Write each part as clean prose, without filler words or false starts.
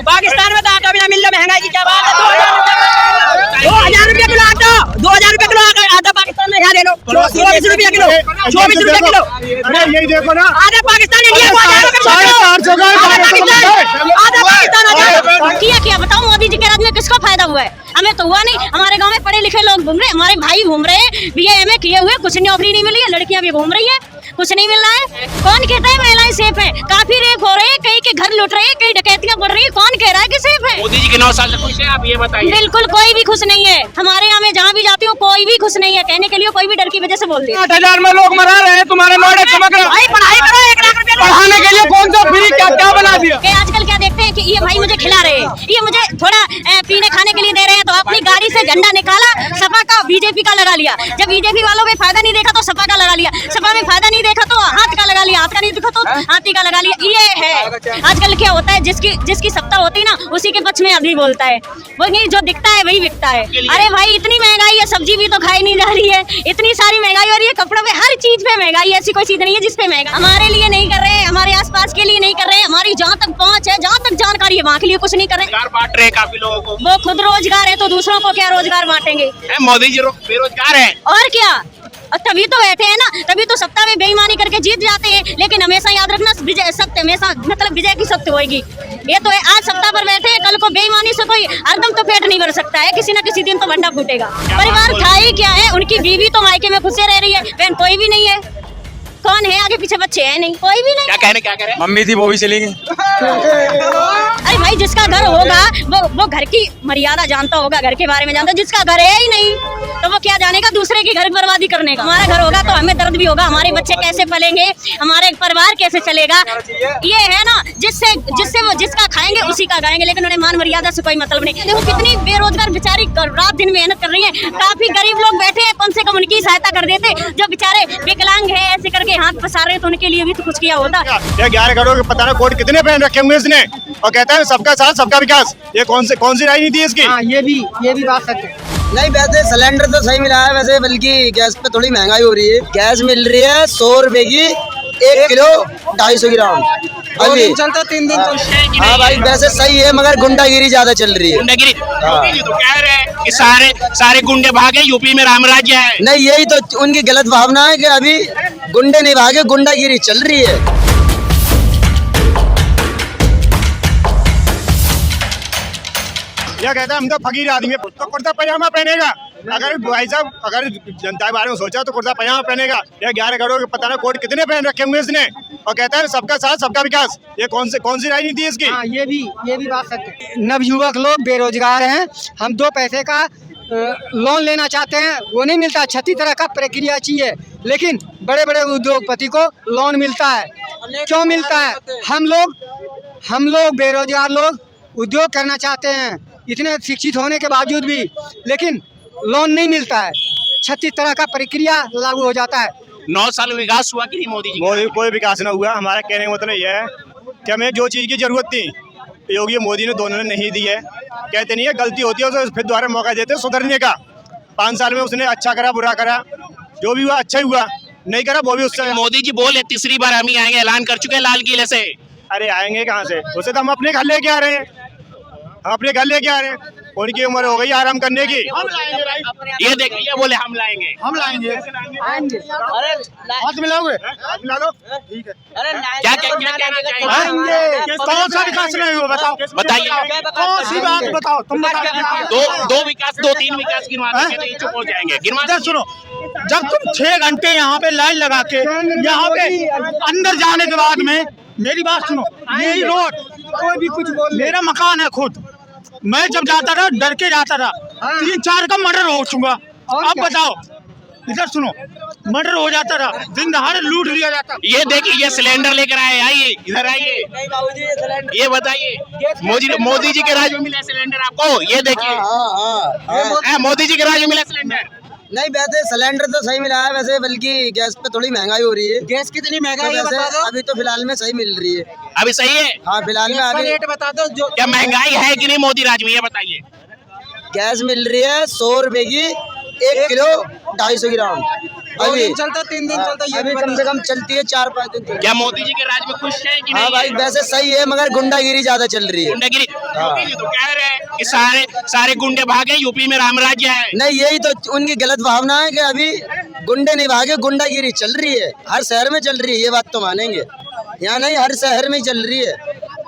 पाकिस्तान में तो आटा भी ना मिल रहा, महंगाई की क्या बात है। 2000 रुपया किलो आटा, 2000 रुपया किलो आटा पाकिस्तान में यहाँ ले लो, 24 रुपया किलो, 24 रुपया किलो। यही देखो ना, आधा पाकिस्तान इंडिया को आधा पाकिस्तान किया बताओ। मोदी जी के राज में किसको फायदा हुआ है? हमें तो हुआ नहीं। हमारे गांव में पढ़े लिखे लोग घूम रहे, हमारे भाई घूम रहे हैं, BA MA किए हुए, कुछ नौकरी नहीं मिली है। लड़कियां भी घूम रही है, कुछ नहीं मिल रहा है। कौन कहता है महिलाएं सेफ है? काफी रेप हो रहे हैं, कहीं के घर लुट रहे हैं, कहीं डकैतियां बढ़ रही है। कौन कह रहा है कि सेफ है? मोदी जी के 9 साल से खुश है, आप ये बताइए। बिल्कुल कोई भी खुश नहीं है। हमारे यहाँ में जहाँ भी जाती हूँ कोई भी खुश नहीं है। कहने के लिए कोई भी डर की वजह से बोलते हैं। 8,000 में लोग मरा रहे हैं, तुम्हारे नोट चमक रहे हैं। पढ़ाई करो, 1 लाख रुपया पढ़ाने के लिए कौन सा फ्री क्या बना दिया? आजकल क्या देखते हैं कि ये भाई मुझे खिला रहे हैं, ये मुझे थोड़ा पीने खाने के लिए दे रहे हैं, तो अपनी गाड़ी से झंडा निकाला, सपा का BJP का लगा लिया। जब BJP वालों में फायदा नहीं देखा तो सपा का लगा लिया, सपा में फायदा नहीं देखा तो हाथ का लगा लिया, हाथ का नहीं देखा तो हाथी का लगा लिया। ये है आजकल क्या होता है, जिसकी सत्ता होती है ना उसी के पक्ष में आदमी बोलता है। वो नहीं, जो दिखता है वही बिकता है। अरे भाई इतनी महंगाई है, सब्जी भी तो खाई नहीं जा रही है, इतनी सारी महंगाई हो रही है, कपड़ों पे हर चीज पे महंगाई। ऐसी कोई चीज नहीं है जिसपे महंगाई हमारे लिए नहीं कर रहे हैं, हमारे आसपास के लिए नहीं कर रहे हैं। हमारी जहाँ तक पहुँच है, जहाँ तक जानकारी है, वहाँ के लिए कुछ नहीं कर रहे हैं। बांट रहे हैं काफी लोगों को। वो खुद रोजगार है तो दूसरों को क्या रोजगार बांटेंगे? मोदी जी बेरोजगार है और क्या, तभी तो बैठे हैं ना, तभी तो सत्ता में बेईमानी करके जीत जाते हैं। लेकिन हमेशा याद रखना, विजय सत्य हमेशा मतलब विजय की सत्य होगी। ये तो है, आज सत्ता पर बैठे हैं, कल को बेईमानी से कोई हरदम तो पेट नहीं भर सकता है, किसी न किसी दिन तो भंडा फूटेगा। परिवार था ही क्या है, उनकी बीवी तो मायके में खुश रह रही है, बहन कोई भी नहीं है। कौन है आगे पीछे? बच्चे हैं नहीं, कोई भी नहीं। क्या करें? मम्मी थी वो भी चली गई। अरे भाई जिसका घर होगा वो घर की मर्यादा जानता होगा, घर के बारे में जानता। जिसका घर है ही नहीं तो वो क्या जानेगा दूसरे की घर बर्बादी करने का। हमारा घर होगा तो हमें दर्द भी होगा, हमारे बच्चे कैसे पलेंगे, हमारे परिवार कैसे चलेगा। ये है ना, जिससे वो जिसका खाएंगे उसी का गाएंगे, लेकिन उन्हें मान मर्यादा से कोई मतलब नहीं। देखो कितनी बेरोजगार बेचारी रात दिन मेहनत कर रही है, काफी गरीब लोग बैठे हैं, कम से कम उनकी सहायता कर देते। जो बेचारे विकलांग है ऐसे करके हाथ पसार रहे, तो उनके लिए भी तो कुछ किया होता। 11 करोड़ के पता ना कोट कितने पहन रखे होंगे इसने, और कहता है सबका साथ सबका विकास। ये कौन सी राजनीति है इसकी? ये भी बात सच है। नहीं वैसे सिलेंडर तो सही मिला है वैसे, बल्कि गैस पे थोड़ी महंगाई हो रही है। गैस मिल रही है 100 रुपए की 1 किलो 250 ग्राम। 2 दिन चलता 3 दिन चलता। हाँ भाई वैसे सही है, मगर गुंडागिरी ज्यादा चल रही है। गुंडागिरी तो कह रहे हैं कि सारे गुंडे भागे, यूपी में राम राज्य है। नहीं यही तो उनकी गलत भावना है कि अभी गुंडे नहीं भागे, गुंडागिरी चल रही है। यह कहता है हम तो फकीर आदमी है, तो कुर्ता पजामा पहनेगा। अगर भाई साहब अगर जनता के बारे में सोचा तो कुर्ता पजामा पहनेगा। यह 11 करोड़ के पता ना कोट कितने पहन रखे होंगे इसने, और कहता है सबका साथ सबका विकास। ये कौन सी राजनीति है इसकी? ये भी बात सच है। नवयुवक लोग बेरोजगार हैं, हम 2 पैसे का लोन लेना चाहते हैं, वो नहीं मिलता। 36 तरह का प्रक्रिया चाहिए, लेकिन बड़े बड़े उद्योगपति को लोन मिलता है। क्यों मिलता है? हम लोग बेरोजगार लोग उद्योग करना चाहते हैं, इतने शिक्षित होने के बावजूद भी, लेकिन लोन नहीं मिलता है। 36 तरह का प्रक्रिया लागू हो जाता है। 9 साल विकास हुआ कि नहीं मोदी जी? कोई विकास ना हुआ। हमारा कहने का मतलब यह है कि हमें जो चीज़ की जरूरत थी योगी मोदी ने दोनों ने नहीं दी है। कहते नहीं है गलती होती है उसे फिर दोबारा मौका देते सुधरने का। 5 साल में उसने अच्छा करा बुरा करा, जो भी हुआ अच्छा ही हुआ, नहीं करा वो भी उससे। मोदी जी बोले तीसरी बार हम ही आएंगे, ऐलान कर चुके हैं लाल किले से। अरे आएंगे कहाँ से? उसे तो हम अपने घर लेके आ रहे हैं, उनकी उम्र हो गई आराम करने की। ये देखिए, ये बोले हम लाएंगे। अरे हाथ मिलाओगे? हाथ मिला लो, ठीक है। क्या कहना चाहिए? कौन सा विकास नहीं हुआ बताइए, कौन सी बात बताओ, तुम बताओ। 2 विकास 2-3 विकास गिनवा देंगे तो चुप हो जाएंगे। गिनवा सुनो, जब तुम 6 घंटे यहाँ पे लाइन लगा के यहाँ पे अंदर जाने के बाद में, मेरी बात सुनो, यही रोड कोई भी कुछ बोल, मेरा मकान है खुद, मैं जब जाता था डर के जाता था। 3-4 का मर्डर हो चुका। अब बताओ, इधर सुनो, मर्डर हो जाता था, दिन दहाड़े लूट लिया जाता। ये देखिए, ये सिलेंडर लेकर आए, आइए इधर आइए, ये बताइए मोदी जी के राज में मिला सिलेंडर आपको? ये देखिए, मोदी जी के राज में मिला सिलेंडर। नहीं वैसे सिलेंडर तो सही मिला है वैसे, बल्कि गैस पे थोड़ी महंगाई हो रही है। गैस कितनी महंगाई है बता दो। अभी तो फिलहाल में सही मिल रही है। अभी सही है? हाँ फिलहाल में अभी रेट बता दो। जो क्या महंगाई है कि नहीं मोदी राज में, ये बताइए। गैस मिल रही है 100 रुपए की 1 किलो 250 ग्राम। अभी चलता 3 दिन चलता, ये अभी कम से कम चलती है 4-5 दिन तक। क्या मोदी जी के राज में खुश है कि हाँ नहीं? भाई वैसे सही है मगर गुंडागिरी ज्यादा चल रही है। गुंडागिरी मोदी जी तो कह रहे हैं कि सारे गुंडे भागे, यूपी में राम राज्य है। नहीं यही तो उनकी गलत भावना है कि अभी गुंडे नहीं भागे, गुंडागिरी चल रही है, हर शहर में चल रही है, ये बात तो मानेंगे। यहाँ नहीं हर शहर में ही चल रही है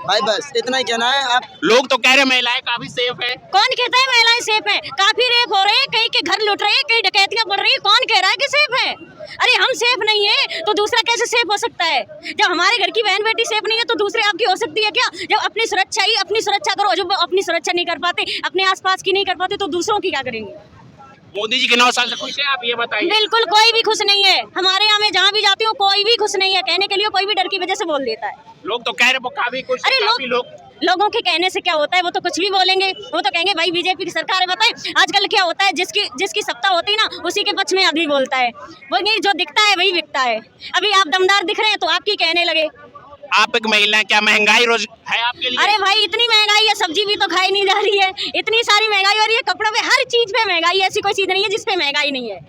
भाई, बस इतना ही कहना है। आप लोग तो कह रहे हैं महिलाएं काफी सेफ है। कौन कहता है महिलाएं सेफ है? काफी रेप हो रहे हैं, कई के घर लुट रहे हैं, कई डकैतियां बढ़ रही है, कौन कह रहा है कि सेफ है? अरे हम सेफ नहीं है तो दूसरा कैसे सेफ हो सकता है? जब हमारे घर की बहन बेटी सेफ नहीं है तो दूसरे आपकी हो सकती है क्या? जब अपनी सुरक्षा करो, जब अपनी सुरक्षा नहीं कर पाते, अपने आसपास की नहीं कर पाते, तो दूसरों की क्या करेंगे? मोदी जी के 9 साल से खुश है आप ये बताइए। बिल्कुल कोई भी खुश नहीं है। हमारे यहाँ मैं जहाँ भी जाती हूँ कोई भी खुश नहीं है, कहने के लिए कोई भी डर की वजह से बोल देता है। लोग तो कह रहे हैं वो काफी खुश है, अरे काफी लोगों के कहने से क्या होता है? वो तो कुछ भी बोलेंगे, वो तो कहेंगे भाई बीजेपी की सरकार है। बताएं आजकल क्या होता है, जिसकी सत्ता होती है ना उसी के पक्ष में अभी बोलता है, वो नहीं जो दिखता है वही बिकता है। अभी आप दमदार दिख रहे हैं तो आपकी कहने लगे। आप एक महिला है, क्या महंगाई रोज है आपके लिए? अरे भाई इतनी महंगाई है, सब्जी भी तो खाई नहीं जा रही है, इतनी सारी महंगाई हो रही है, कपड़ों पे हर चीज पे महंगाई है, ऐसी कोई चीज नहीं है जिसपे महंगाई नहीं है।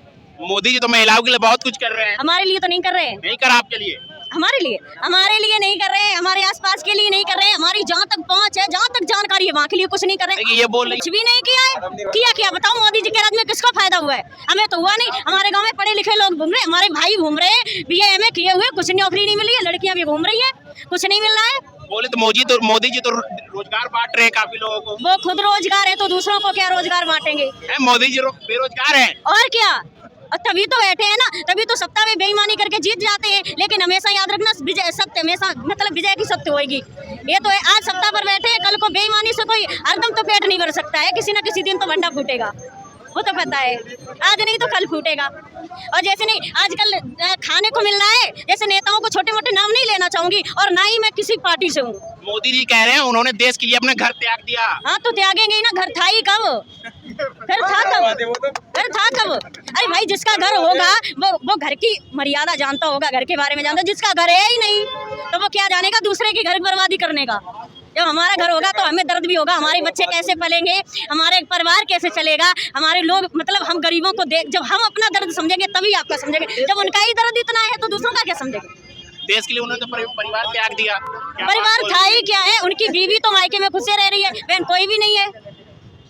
मोदी जी तो महिलाओं के लिए बहुत कुछ कर रहे हैं। हमारे लिए तो नहीं कर रहे हैं। नहीं कर आपके लिए? हमारे लिए नहीं कर रहे हैं, हमारे आसपास के लिए नहीं कर रहे हैं, हमारी जहाँ तक पहुँच है, जहाँ तक जानकारी है वहाँ के लिए कुछ नहीं कर रहे हैं। ये बोल रही कुछ भी नहीं किया है। क्या बताओ मोदी जी के राज में किसको फायदा हुआ है? हमें तो हुआ नहीं। हमारे गांव में पढ़े लिखे लोग घूम रहे हैं, हमारे भाई घूम रहे हैं, BA MA किए हुए, कुछ नौकरी नहीं मिली है, लड़कियां भी घूम रही है, कुछ नहीं मिल रहा है। बोले तो मोदी जी तो रोजगार बांट रहे हैं काफी लोगों को। वो खुद रोजगार है तो दूसरों को क्या रोजगार बांटेंगे? मोदी जी बेरोजगार है और क्या, और तभी तो बैठे हैं ना, तभी तो सत्ता में बेईमानी करके जीत जाते हैं। लेकिन हमेशा याद रखना विजय सत्य हमेशा मतलब विजय की सत्य होगी। ये तो है, आज सत्ता पर बैठे हैं, कल को बेईमानी से कोई हरदम तो पेट नहीं भर सकता है, किसी न किसी दिन तो भंडा फूटेगा, वो तो पता है, आज नहीं तो कल फूटेगा। और जैसे नहीं आजकल खाने को मिल रहा है, जैसे नेताओं को छोटे मोटे नाम नहीं लेना चाहूंगी और ना ही मैं किसी पार्टी से हूँ। मोदी जी कह रहे हैं उन्होंने देश के लिए अपना घर त्याग दिया। हाँ तो त्यागेंगे ही ना, घर था ही कब? घर था कब? अरे भाई जिसका घर होगा वो घर की मर्यादा जानता होगा, घर के बारे में जानता। जिसका घर है ही नहीं तो वो क्या जानेगा दूसरे की घर बर्बादी करने का? जब हमारा घर होगा तो हमें दर्द भी होगा, हमारे बच्चे कैसे पलेंगे, हमारे परिवार कैसे चलेगा, हमारे लोग मतलब हम गरीबों को देख, जब हम अपना दर्द समझेंगे तभी आपका समझेंगे। जब उनका ही दर्द इतना है तो दूसरों का क्या समझेंगे? देश के लिए उन्होंने तो परिवार त्याग दिया। परिवार था ही क्या है? उनकी बीवी तो मायके में खुद से रह रही है, बहन कोई भी नहीं है,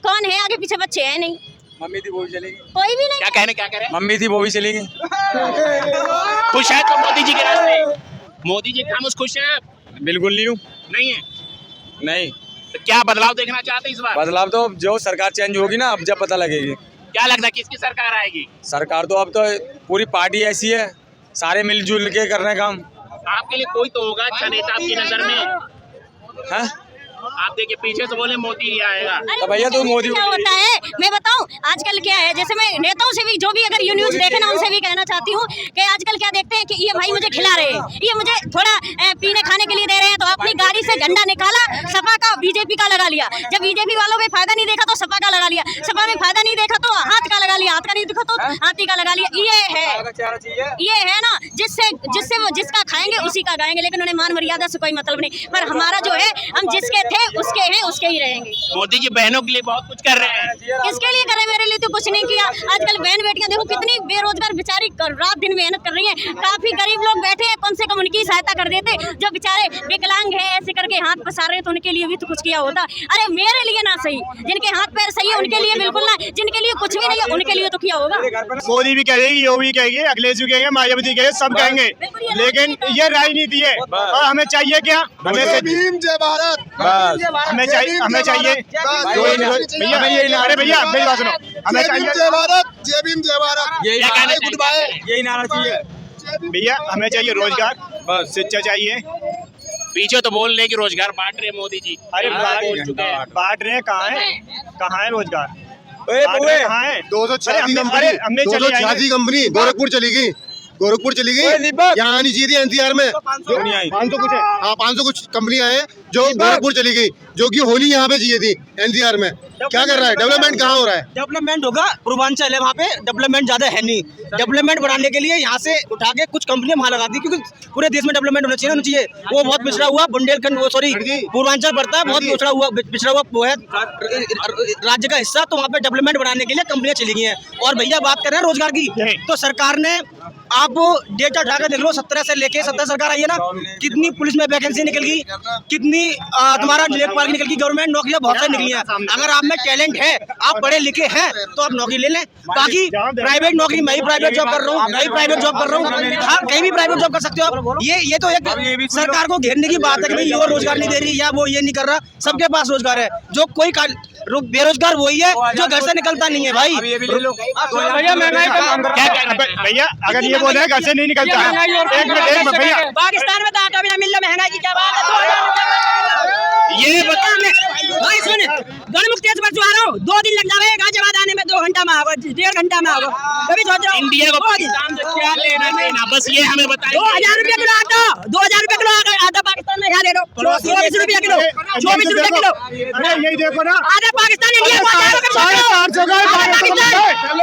कौन है आगे पीछे? बच्चे हैं नहीं, मम्मी थी वो भी चलेगी, कोई भी नहीं। क्या कह रहे हैं? मम्मी थी वो भी चलेगी। खुश है तो मोदी जी के राज में? मोदी जी खामोश खुश है आप? बिल्कुल नहीं हूँ। नहीं है? नहीं, तो क्या बदलाव देखना चाहते हैं इस बार? बदलाव तो जो सरकार चेंज होगी ना अब जब पता लगेगी। क्या लगता है किसकी सरकार आएगी? सरकार तो अब तो पूरी पार्टी ऐसी है, सारे मिलजुल के कर रहे हैं काम। आपके लिए कोई तो होगा अच्छा नेता आपकी नजर में? है आप देखिए पीछे से बोले मोदी ही आएगा। तो भैया तो मोदी क्या होता है मैं बताऊं आजकल क्या है, जैसे मैं नेताओं से भी जो भी अगर न्यूज देखे ना उनसे भी कहना चाहती हूँ कि आजकल क्या देखते हैं कि ये भाई मुझे खिला रहे हैं, ये मुझे थोड़ा पीने खाने के लिए दे रहे हैं, तो अपनी गाड़ी से झंडा निकाला, सपा का बीजेपी का लगा लिया। जब बीजेपी वालों में फायदा नहीं देखा तो सपा का लगा लिया, सपा में फायदा नहीं देखा तो हाथ का लगा लिया, हाथ का नहीं देखा तो हाथी का लगा लिया। ये है ना जिससे वो जिसका खाएंगे उसी का गाएंगे, लेकिन उन्हें मान मर्यादा से कोई मतलब नहीं। पर हमारा जो है हम जिसके थे उसके हैं उसके ही रहेंगे। मोदी जी बहनों के लिए बहुत कुछ कर रहे हैं। किसके लिए करे? मेरे लिए तो कुछ नहीं किया। आजकल बहन बेटियां देखो कितनी बेरोजगार बेचारी रात दिन मेहनत कर रही हैं, काफी गरीब लोग बैठे हैं, कम से कम उनकी सहायता कर देते। जो बेचारे विकलांग हैं ऐसे करके हाथ पसार रहे तो उनके लिए भी तो कुछ किया होता। अरे मेरे लिए ना सही, जिनके हाथ पैर सही है उनके लिए बिल्कुल ना, जिनके लिए कुछ भी नहीं है उनके लिए तो किया होगा। मोदी भी कहेगी, योगी भी कहेगी, अखिलेश भी कहेंगे, मायावती कहेंगे, सब कहेंगे, लेकिन ये राजनीति है। और हमें चाहिए क्या? हमें जय भारत, हमें चाहिए भैया अरे भैया मेरी बात सुनो, हमें चाहिए जय भारत, जय भीम, जय भारत, यही नारा चाहिए भैया, हमें चाहिए रोजगार, बस शिक्षा चाहिए। पीछे तो बोल रहे कि रोजगार बांट रहे मोदी जी। अरे बांट रहे हैं, कहाँ है रोजगार? कहाँ है? 286 कंपनी गोरखपुर चली गई, गोरखपुर चली गई, यहाँ आनी चाहिए थी एनसीआर में। 500 कुछ है, हाँ 500 कुछ कंपनियां हैं जो गोरखपुर चली गई, जो कि होली यहाँ पे चाहिए थी एनसीआर में। क्या कर रहा है? डेवलपमेंट कहाँ हो रहा है? डेवलपमेंट होगा, पूर्वांचल है, वहाँ पे डेवलपमेंट ज्यादा है नहीं। डेवलपमेंट बढ़ाने के लिए यहाँ से उठा के कुछ कंपनियां वहाँ लगा दी, क्योंकि पूरे देश में डेवलपमेंट होना चाहिए। वो बहुत पिछड़ा हुआ बुंदेलखंड, वो सॉरी पूर्वांचल पड़ता है, बहुत पिछड़ा हुआ वो है राज्य का हिस्सा। तो वहाँ पे डेवलपमेंट बढ़ाने के लिए कंपनियां चली गई हैं। और भैया बात कर रहे हैं रोजगार की, तो सरकार ने आप डेटा उठा कर देख लो, 17 से लेके 70 सरकार आई है ना, कितनी पुलिस में वैकेंसी निकल गई, कितनी तुम्हारा लेखपाल की निकल गई, गवर्नमेंट नौकरियां बहुत सारी निकली हैं। अगर आप में टैलेंट है, आप पढ़े लिखे हैं, तो आप नौकरी ले लें। बाकी प्राइवेट नौकरी, मैं ही प्राइवेट जॉब कर रहा हूँ, मैं ही प्राइवेट जॉब कर रहा हूँ, हाँ कहीं भी प्राइवेट जॉब कर सकते हो आप। ये तो एक सरकार को घेरने की बात है कि भाई ये रोजगार नहीं दे रही या वो ये नहीं कर रहा। सबके पास रोजगार है, जो कोई बेरोजगार वही है जो घर से निकलता नहीं है भाई। भैया अगर ये बोले घर से नहीं निकलता, एक मिनट भैया, पाकिस्तान में तो आटा भी ना मिल रहा, महंगाई की क्या बात है। ये बता भाई सुन, गणमुख तेज पर आ रहा हूँ, 2 दिन लग जावे, गाजियाबाद आने में 2 घंटा में आवा, 1.5 घंटा में आवा। कभी सोच रहा हूँ इंडिया को पाकिस्तान से क्या लेना देना, बस ये हमें बताइए। 2000 रुपया किलो आटा, 2000 रुपया किलो आटा पाकिस्तान में यहाँ ले लो, 24 रुपया किलो, 24 रुपया किलो। अरे यही देखो ना, आधा पाकिस्तान इंडिया को आधा पाकिस्तान,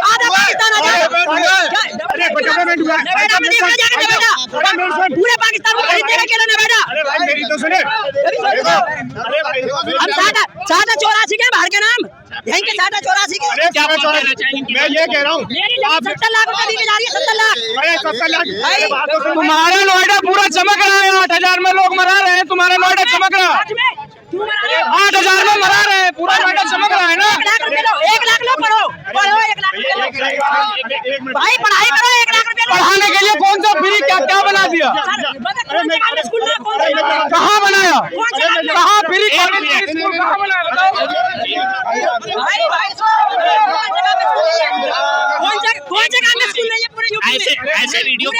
आधा पाकिस्तान, पूरे पाकिस्तान को खरीदने के लिए बेटा। अरे भाई मेरी तो सुने, हम 84 के बाहर के नाम, यहीं के 84 के। क्या कहना चाहेंगे? मैं ये कह रहा हूँ, मेरी 70 लाख रुपए दी जा रही है, 70 लाख। अरे 70 लाख तुम्हारा नोएडा पूरा चमक रहा है, 8,000 में लोग मरा रहे हैं, तुम्हारा नोएडा चमक रहा है, 8,000 में मरा रहे हैं, पूरा नोएडा चमक रहा है ना। 1 लाख रुपए लो, 1 लाख लो, पढ़ो 1 लाख रुपए लो भाई, पढ़ाई करो, 1 लाख रुपए लो। पढ़ाने के लिए कौन सा फ्री क्या क्या बना दिया? स्कूल में कहाँ बनाया? कहाँ फ्री कहाँ बनाया? भाई कौन जगह में स्कूल नहीं है पूरे यूपी में? ऐसे वीडियो